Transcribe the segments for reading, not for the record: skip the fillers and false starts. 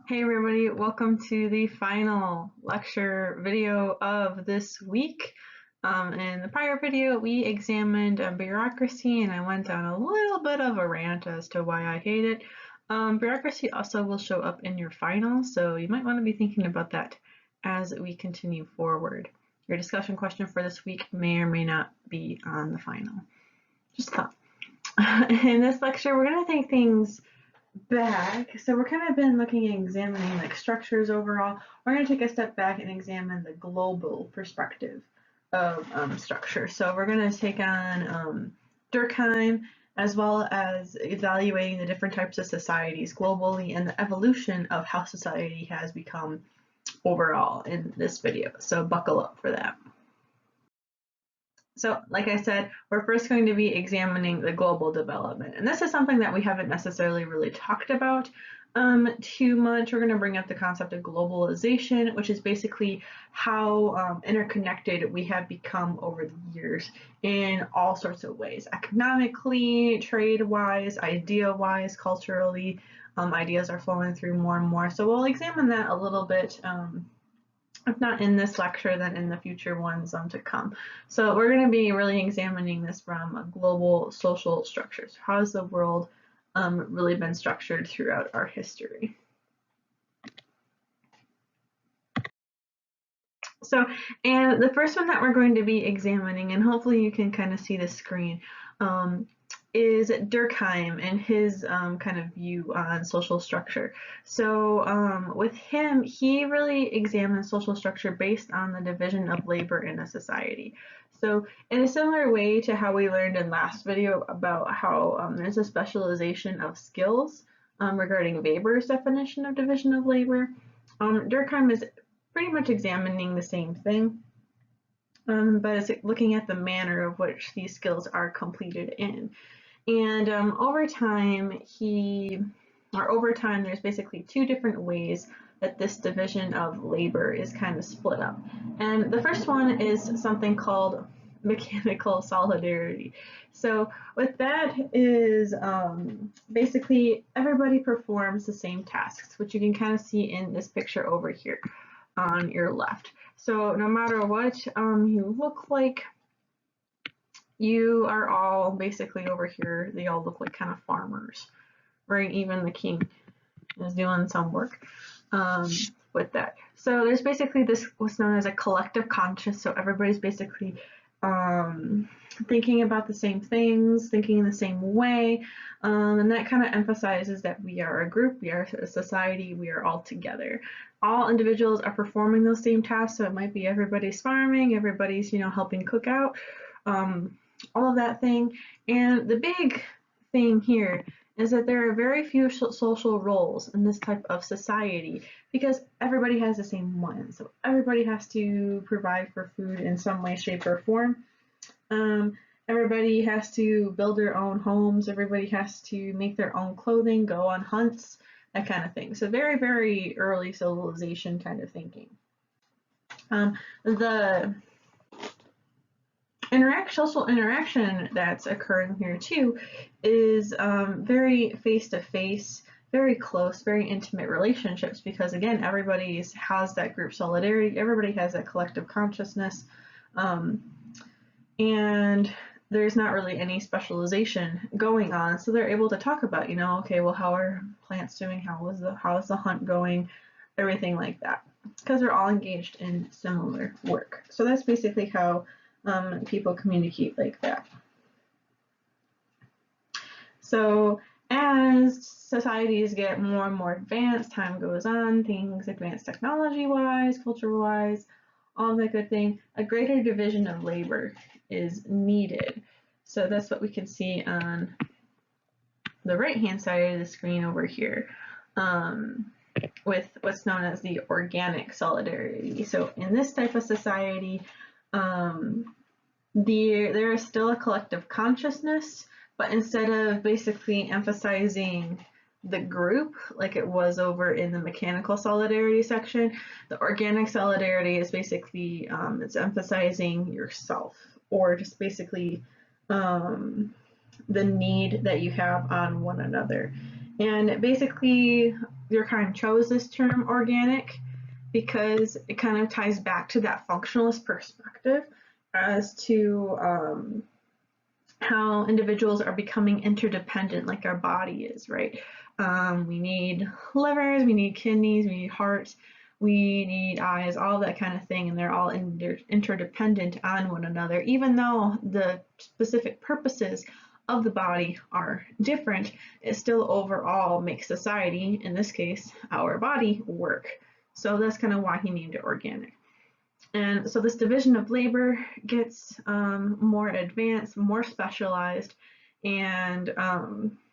Hey everybody, welcome to the final lecture video of this week. In the prior video, we examined bureaucracy and I went on a little bit of a rant as to why I hate it. Bureaucracy also will show up in your final, so you might want to be thinking about that as we continue forward. Your discussion question for this week may or may not be on the final. Just a thought. In this lecture, we're going to take things back. So we're kind of been looking at examining like structures overall. We're going to take a step back and examine the global perspective of structure. So we're going to take on Durkheim as well as evaluating the different types of societies globally and the evolution of how society has become overall in this video. So buckle up for that. So, like I said, we're first going to be examining the global development. And this is something that we haven't necessarily really talked about too much. We're going to bring up the concept of globalization, which is basically how interconnected we have become over the years in all sorts of ways. Economically, trade-wise, idea-wise, culturally, ideas are flowing through more and more. So we'll examine that a little bit if not in this lecture, then in the future ones to come. So we're going to be really examining this from global social structures. How has the world really been structured throughout our history? So, and the first one that we're going to be examining, and hopefully you can kind of see the screen, is Durkheim and his kind of view on social structure. So with him, he really examines social structure based on the division of labor in a society. So in a similar way to how we learned in last video about how there's a specialization of skills regarding Weber's definition of division of labor, Durkheim is pretty much examining the same thing. But it's looking at the manner of which these skills are completed in. And over time, there's basically two different ways that this division of labor is kind of split up. And the first one is something called mechanical solidarity. So what that is basically everybody performs the same tasks, which you can kind of see in this picture over here on your left. So no matter what you look like, you are all basically over here, they all look like kind of farmers, right? Even the king is doing some work with that. So there's basically this what's known as a collective conscious. So everybody's basically thinking about the same things, thinking in the same way. And that kind of emphasizes that we are a group, we are a society, we are all together. All individuals are performing those same tasks. So it might be everybody's farming, everybody's, helping cook out. All of that thing. And the big thing here is that there are very few social roles in this type of society because everybody has the same one. So everybody has to provide for food in some way, shape, or form. Everybody has to build their own homes. Everybody has to make their own clothing, go on hunts, that kind of thing. So very, very early civilization kind of thinking. The social interaction that's occurring here too is very face-to-face, very close, very intimate relationships because again, everybody has that group solidarity, everybody has that collective consciousness, and there's not really any specialization going on, so they're able to talk about, okay, well, how are plants doing, how is the hunt going, everything like that, because they're all engaged in similar work. So that's basically how people communicate like that. So as societies get more and more advanced, time goes on, things advance technology-wise, culture-wise, all that good thing, a greater division of labor is needed. So that's what we can see on the right-hand side of the screen over here with what's known as the organic solidarity. So in this type of society, there is still a collective consciousness, but instead of basically emphasizing the group like it was over in the mechanical solidarity section, the organic solidarity is basically it's emphasizing yourself, or just basically the need that you have on one another. And basically Durkheim chose this term organic because it kind of ties back to that functionalist perspective as to how individuals are becoming interdependent, like our body is, right? We need livers, we need kidneys, we need hearts, we need eyes, all that kind of thing, and they're all interdependent on one another, even though the specific purposes of the body are different. It still overall makes society, in this case our body, work. So that's kind of why he named it organic. And so this division of labor gets more advanced, more specialized, and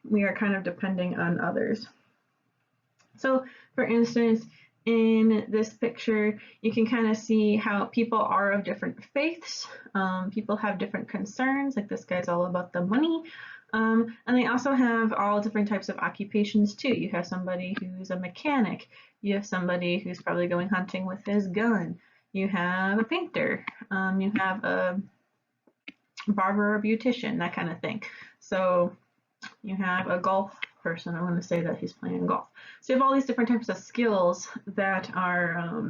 we are kind of depending on others. So for instance, in this picture, you can kind of see how people are of different faiths. People have different concerns, like this guy's all about the money. And they also have all different types of occupations too. You have somebody who's a mechanic. You have somebody who's probably going hunting with his gun. You have a painter. You have a barber or beautician, that kind of thing. So you have a golf person. I'm going to say that he's playing golf. So you have all these different types of skills that are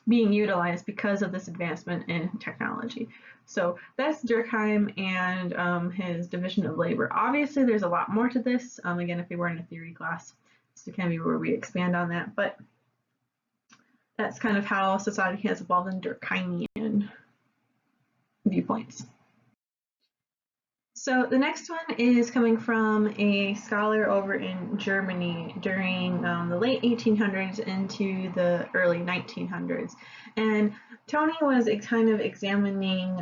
being utilized because of this advancement in technology. So that's Durkheim and his division of labor. Obviously, there's a lot more to this. Again, if we were in a theory class, this can be where we expand on that. But that's kind of how society has evolved in Durkheimian viewpoints. So the next one is coming from a scholar over in Germany during the late 1800s into the early 1900s. And Tony was kind of examining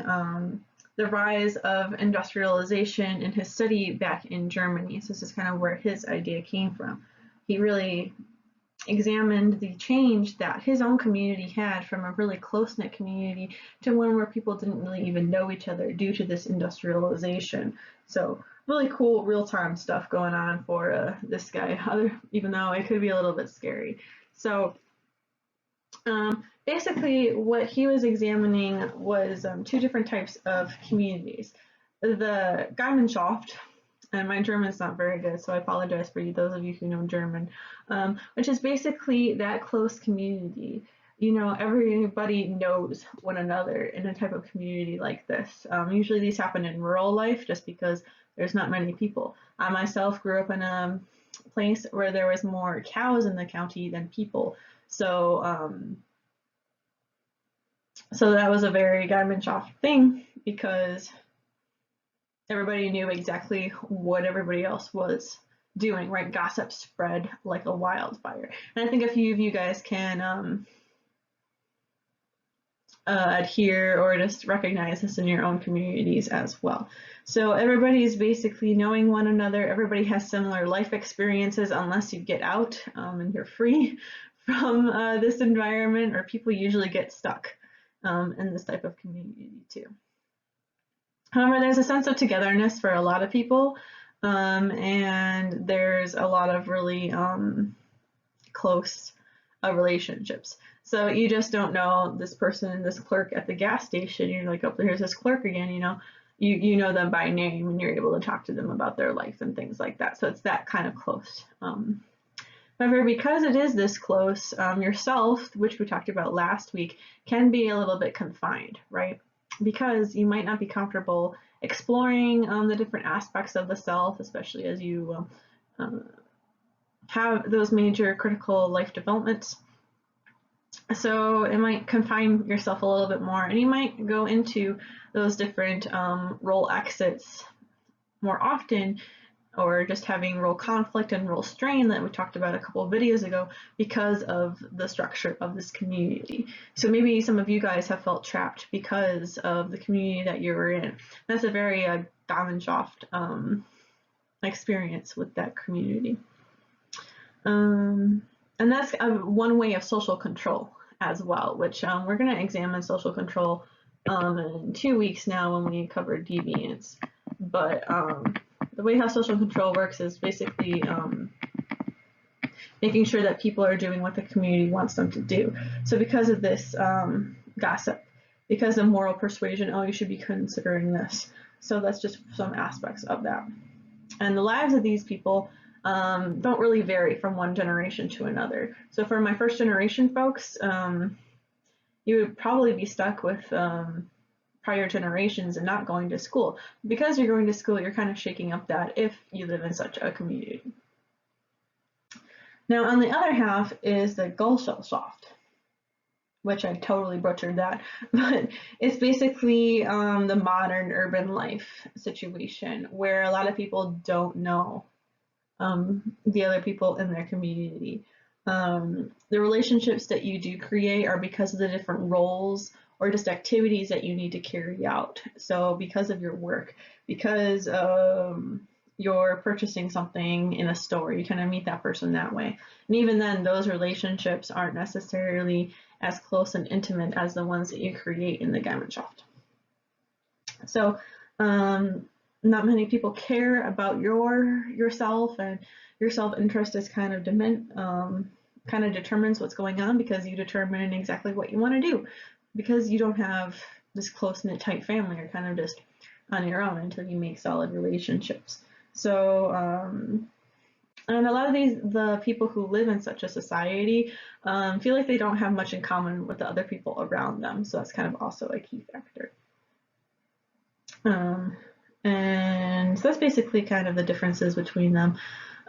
the rise of industrialization in his study back in Germany. So this is kind of where his idea came from. He really examined the change that his own community had from a really close-knit community to one where people didn't really even know each other due to this industrialization. So really cool real-time stuff going on for this guy, even though it could be a little bit scary. So basically what he was examining was two different types of communities. The Gemeinschaft, and my German is not very good, so I apologize for you, those of you who know German, which is basically that close community. You know, everybody knows one another in a type of community like this. Usually these happen in rural life just because there's not many people. I myself grew up in a place where there was more cows in the county than people. So, so that was a very Gemeinschaft thing because everybody knew exactly what everybody else was doing, right? Gossip spread like a wildfire. And I think a few of you guys can adhere or just recognize this in your own communities as well. So everybody's basically knowing one another. Everybody has similar life experiences unless you get out and you're free from this environment, or people usually get stuck in this type of community too. However, there's a sense of togetherness for a lot of people, and there's a lot of really close relationships. So you just don't know this person, this clerk at the gas station. You're like, oh, here's this clerk again, you know. You know them by name, and you're able to talk to them about their life and things like that. So it's that kind of close. However, because it is this close, yourself, which we talked about last week, can be a little bit confined, right? Because you might not be comfortable exploring the different aspects of the self, especially as you have those major critical life developments. So it might confine yourself a little bit more, and you might go into those different role exits more often, or just having role conflict and role strain that we talked about a couple of videos ago because of the structure of this community. So maybe some of you guys have felt trapped because of the community that you were in. That's a very Gemeinschaft experience with that community. And that's one way of social control as well, which we're going to examine social control in 2 weeks now when we cover deviance. But the way how social control works is basically making sure that people are doing what the community wants them to do. So because of this gossip, because of moral persuasion, oh, you should be considering this. So that's just some aspects of that. And the lives of these people don't really vary from one generation to another. So for my first generation folks, you would probably be stuck with prior generations and not going to school. Because you're going to school, you're kind of shaking up that if you live in such a community. Now, on the other half is the Gesellschaft, which I totally butchered that, but it's basically the modern urban life situation where a lot of people don't know the other people in their community. The relationships that you do create are because of the different roles or just activities that you need to carry out. So because of your work, because you're purchasing something in a store, you kind of meet that person that way. And even then, those relationships aren't necessarily as close and intimate as the ones that you create in the Gemeinschaft. So not many people care about yourself, and your self-interest is kind of determines what's going on because you determine exactly what you want to do. Because you don't have this close-knit tight family, you're kind of just on your own until you make solid relationships. So, and a lot of the people who live in such a society feel like they don't have much in common with the other people around them. So that's kind of also a key factor. And so that's basically kind of the differences between them.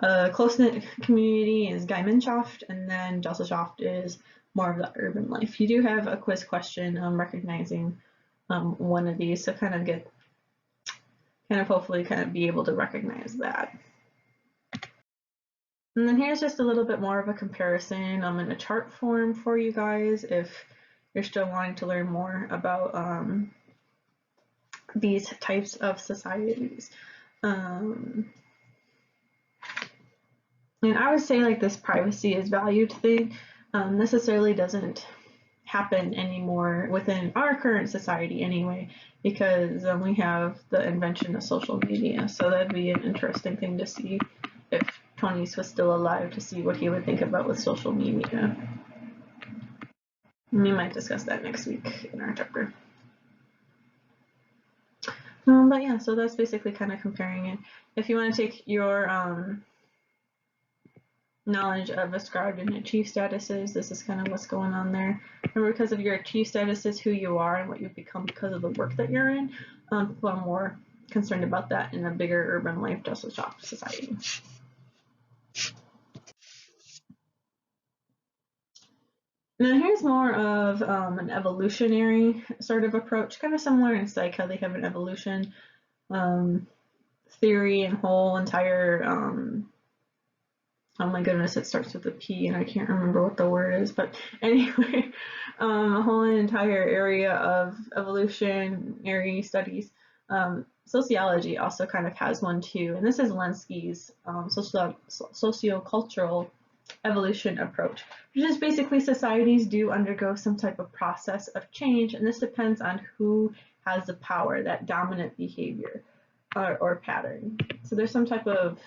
Close-knit community is Gemeinschaft, and then Gesellschaft is more of the urban life. You do have a quiz question recognizing one of these, so hopefully be able to recognize that. And then here's just a little bit more of a comparison in a chart form for you guys if you're still wanting to learn more about these types of societies. And I would say like this privacy is valued thing necessarily doesn't happen anymore within our current society anyway, because we have the invention of social media. So that'd be an interesting thing to see if Tony's was still alive, to see what he would think about with social media. We might discuss that next week in our chapter. But yeah, so that's basically kind of comparing it. If you want to take your knowledge of ascribed and achieved statuses, this is kind of what's going on there. Remember, because of your achieved status, who you are and what you've become because of the work that you're in, people are more concerned about that in a bigger urban life Gesellschaft society. Now here's more of an evolutionary sort of approach, kind of similar in Psych, how they have an evolution theory and whole entire oh my goodness, it starts with a P and I can't remember what the word is, but anyway, a whole entire area of evolutionary studies. Sociology also kind of has one too, and this is Lenski's sociocultural evolution approach, which is basically societies do undergo some type of process of change, and this depends on who has the power, that dominant behavior or pattern. So there's some type of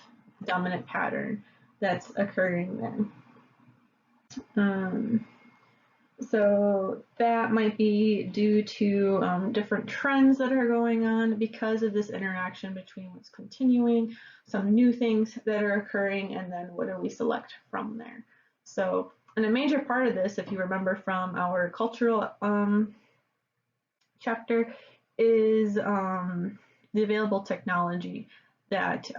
dominant pattern that's occurring then. So that might be due to different trends that are going on because of this interaction between what's continuing, some new things that are occurring, and then what do we select from there. So, and a major part of this, if you remember from our cultural chapter, is the available technology that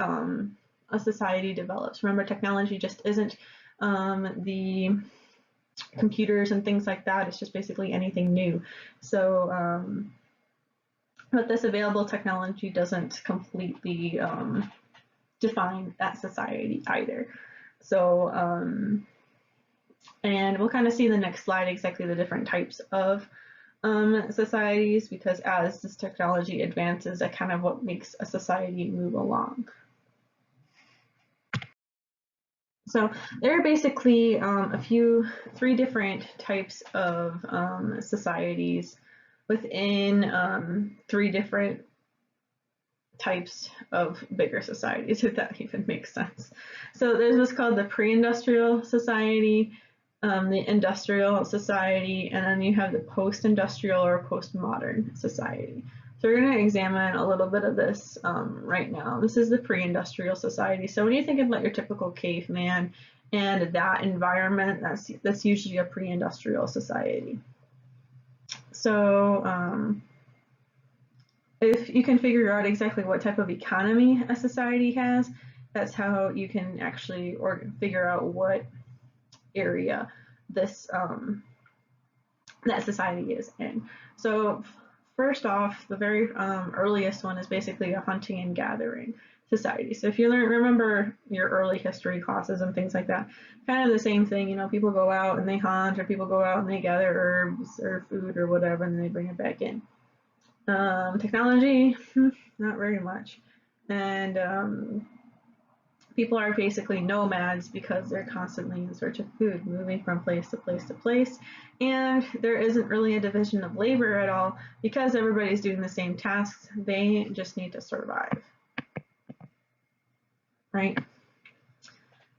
a society develops. Remember, technology just isn't the computers and things like that. It's just basically anything new. So, but this available technology doesn't completely define that society either. So, and we'll kind of see in the next slide exactly the different types of societies, because as this technology advances, that kind of what makes a society move along. So there are basically three different types of societies within three different types of bigger societies, if that even makes sense. So there's what's called the pre-industrial society, the industrial society, and then you have the post-industrial or post-modern society. So we're going to examine a little bit of this right now. This is the pre-industrial society. So when you think about your typical caveman and that environment, that's usually a pre-industrial society. So if you can figure out exactly what type of economy a society has, that's how you can actually figure out what area this that society is in. So first off, the very earliest one is basically a hunting and gathering society. So if you remember your early history classes and things like that, kind of the same thing, you know, people go out and they hunt, or people go out and they gather herbs or food or whatever, and they bring it back in. Technology, not very much. And people are basically nomads because they're constantly in search of food, moving from place to place to place. And there isn't really a division of labor at all because everybody's doing the same tasks. They just need to survive, right?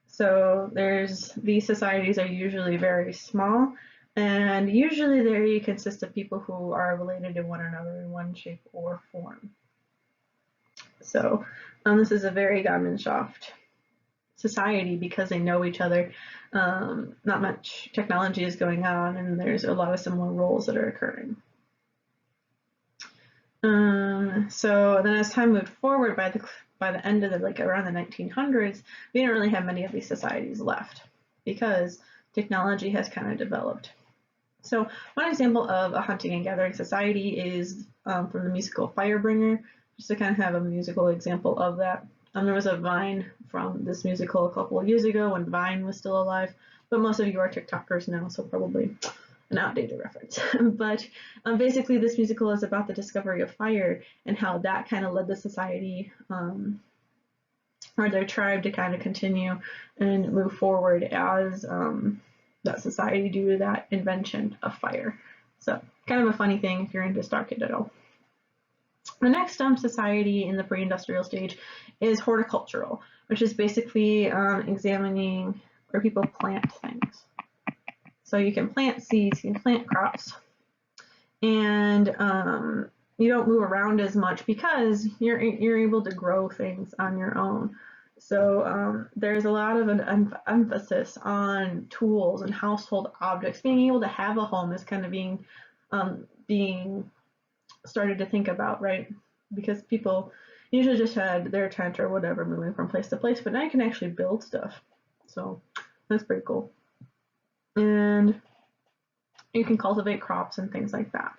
So these societies are usually very small, and usually they consist of people who are related to one another in one shape or form. So this is a very Gemeinschaft society because they know each other. Not much technology is going on, and there's a lot of similar roles that are occurring. So then as time moved forward, by the end of around the 1900s, we didn't really have many of these societies left because technology has kind of developed. So one example of a hunting and gathering society is from the musical Firebringer, just to kind of have a musical example of that. There was a Vine from this musical a couple of years ago when Vine was still alive, but most of you are TikTokers now, so probably an outdated reference. But basically this musical is about the discovery of fire and how that kind of led the society or their tribe to kind of continue and move forward as that society due to that invention of fire. So kind of a funny thing if you're into Star Kid at all. The next society in the pre-industrial stage is horticultural, which is basically examining where people plant things. So you can plant seeds, you can plant crops, and you don't move around as much because you're able to grow things on your own. So there's a lot of an emphasis on tools and household objects. Being able to have a home is kind of being started to think about, right? Because people usually just had their tent or whatever moving from place to place, but now you can actually build stuff. So that's pretty cool. And you can cultivate crops and things like that.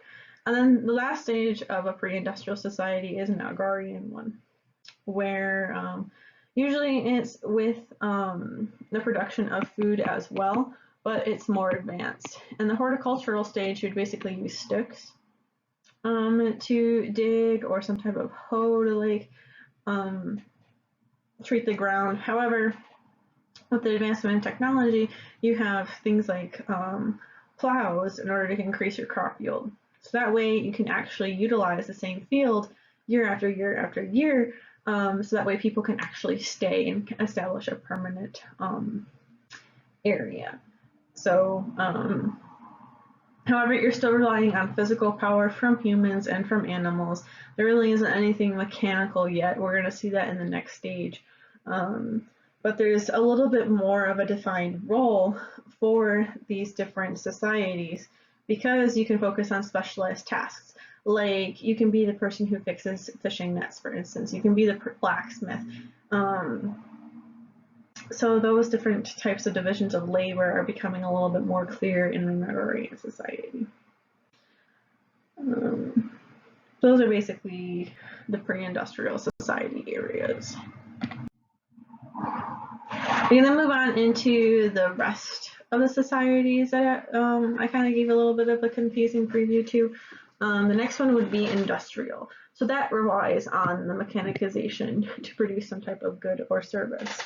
And then the last stage of a pre-industrial society is an agrarian one, where usually it's with the production of food as well, but it's more advanced. In the horticultural stage, you'd basically use sticks to dig, or some type of hoe to treat the ground. However, with the advancement in technology, you have things like plows in order to increase your crop yield. So that way you can actually utilize the same field year after year after year, so that way people can actually stay and establish a permanent area. So however, you're still relying on physical power from humans and from animals. There really isn't anything mechanical yet. We're going to see that in the next stage. But there's a little bit more of a defined role for these different societies because you can focus on specialized tasks. Like you can be the person who fixes fishing nets, for instance. You can be the blacksmith. So those different types of divisions of labor are becoming a little bit more clear in the agrarian society. Those are basically the pre-industrial society areas. We can then move on into the rest of the societies that I kind of gave a little bit of a confusing preview to. The next one would be industrial. So that relies on the mechanization to produce some type of good or service.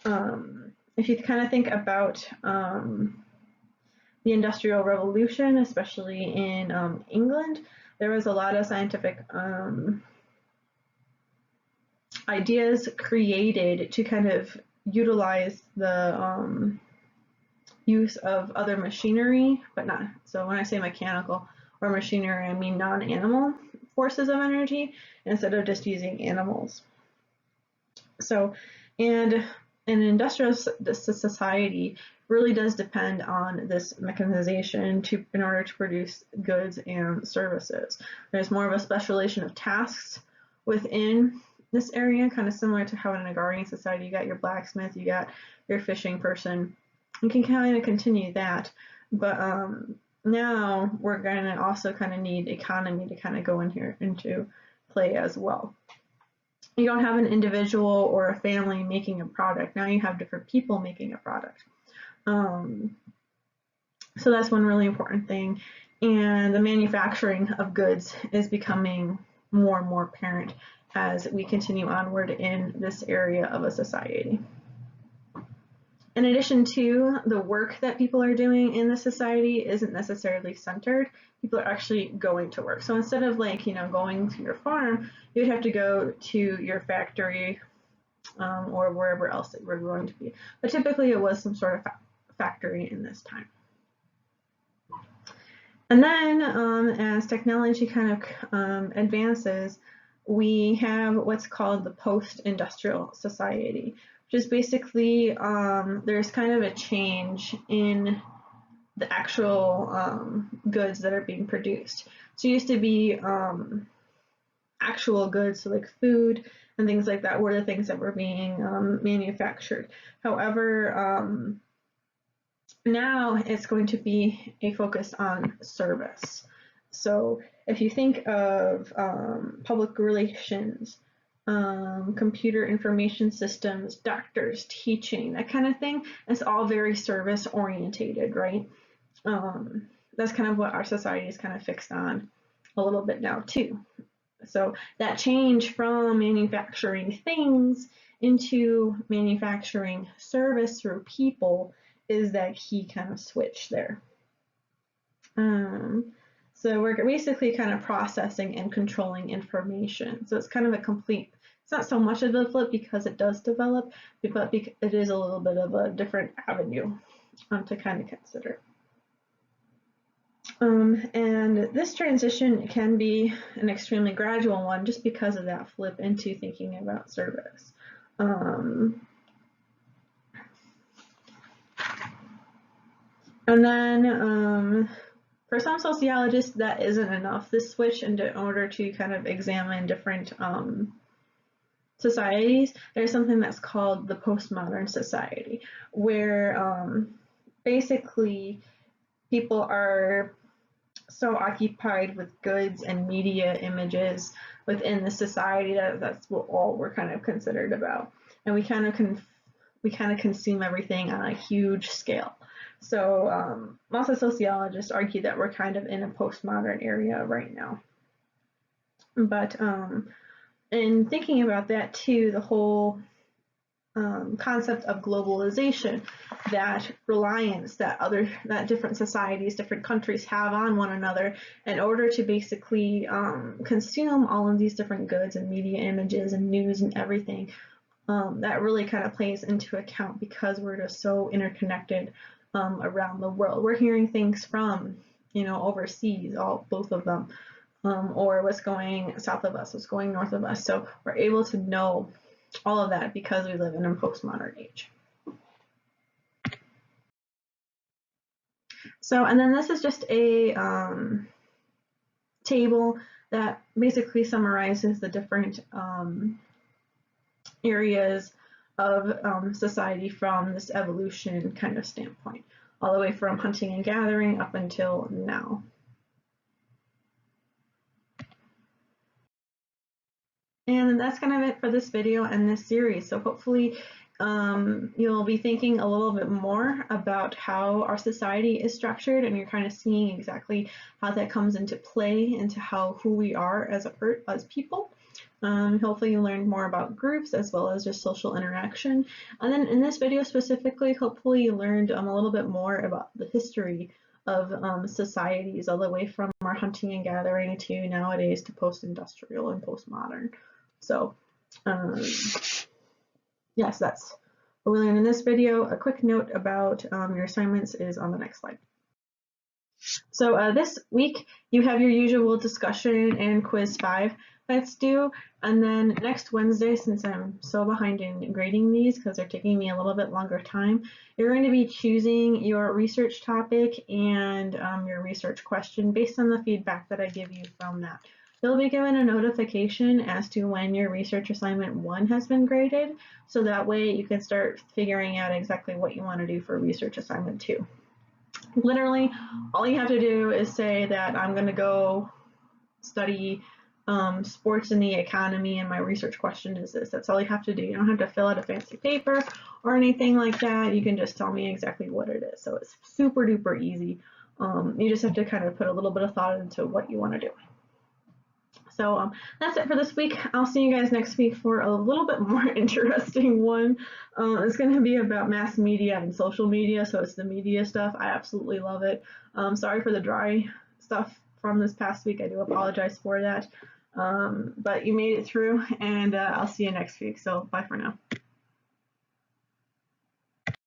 If you kind of think about the Industrial Revolution, especially in England, there was a lot of scientific ideas created to kind of utilize the use of other machinery, but not, so when I say mechanical, or machinery, I mean non-animal forces of energy instead of just using animals. So, and an industrial society really does depend on this mechanization in order to produce goods and services. There's more of a specialization of tasks within this area, kind of similar to how in an agrarian society you got your blacksmith, you got your fishing person. You can kind of continue that, but now we're going to also kind of need economy to kind of go in here into play as well. You don't have an individual or a family making a product. Now you have different people making a product. So that's one really important thing. And the manufacturing of goods is becoming more and more apparent as we continue onward in this area of a society. In addition to the work that people are doing in the society isn't necessarily centered, people are actually going to work. So instead of like, going to your farm, you'd have to go to your factory or wherever else that we're going to be. But typically it was some sort of factory in this time. And then as technology kind of advances, we have what's called the post-industrial society, which is basically there's kind of a change in the actual goods that are being produced. So it used to be actual goods, so like food and things like that were the things that were being manufactured. However, now it's going to be a focus on service. So if you think of public relations, computer information systems, doctors, teaching, that kind of thing, it's all very service orientated, right? That's kind of what our society is kind of fixed on a little bit now too. So that change from manufacturing things into manufacturing service through people is that key kind of switch there. So we're basically kind of processing and controlling information. So it's kind of a complete, it's not so much of a flip because it does develop, but it is a little bit of a different avenue to kind of consider. And this transition can be an extremely gradual one just because of that flip into thinking about service. And then for some sociologists, that isn't enough, this switch in order to kind of examine different societies. There's something that's called the postmodern society, where basically people are so occupied with goods and media images within the society that's what all we're kind of considered about, and we kind of consume everything on a huge scale. So lots of sociologists argue that we're kind of in a postmodern area right now. But in thinking about that too, the whole concept of globalization, that reliance that different societies, different countries have on one another in order to basically consume all of these different goods and media images and news and everything, that really kind of plays into account because we're just so interconnected around the world. We're hearing things from, overseas, both of them, or what's going south of us, what's going north of us. So we're able to know all of that because we live in a postmodern age. So, and then this is just a table that basically summarizes the different areas of society from this evolution kind of standpoint, all the way from hunting and gathering up until now. And that's kind of it for this video and this series. So hopefully you'll be thinking a little bit more about how our society is structured, and you're kind of seeing exactly how that comes into play into who we are as people. Hopefully you learned more about groups as well as just social interaction. And then in this video specifically, hopefully you learned a little bit more about the history of societies, all the way from our hunting and gathering to nowadays to post-industrial and postmodern. So yes, that's what we learned in this video. A quick note about your assignments is on the next slide. So this week you have your usual discussion and quiz 5 that's due, and then next Wednesday, since I'm so behind in grading these because they're taking me a little bit longer time, you're going to be choosing your research topic and your research question based on the feedback that I give you from that. You'll be given a notification as to when your research assignment 1 has been graded, so that way you can start figuring out exactly what you want to do for research assignment 2. Literally, all you have to do is say that I'm going to go study sports in the economy and my research question is this. That's all you have to do. You don't have to fill out a fancy paper or anything like that. You can just tell me exactly what it is. So it's super duper easy. You just have to kind of put a little bit of thought into what you want to do. So that's it for this week. I'll see you guys next week for a little bit more interesting one. It's going to be about mass media and social media, so it's the media stuff. I absolutely love it. Sorry for the dry stuff from this past week. I do apologize for that. But you made it through, and I'll see you next week. So bye for now.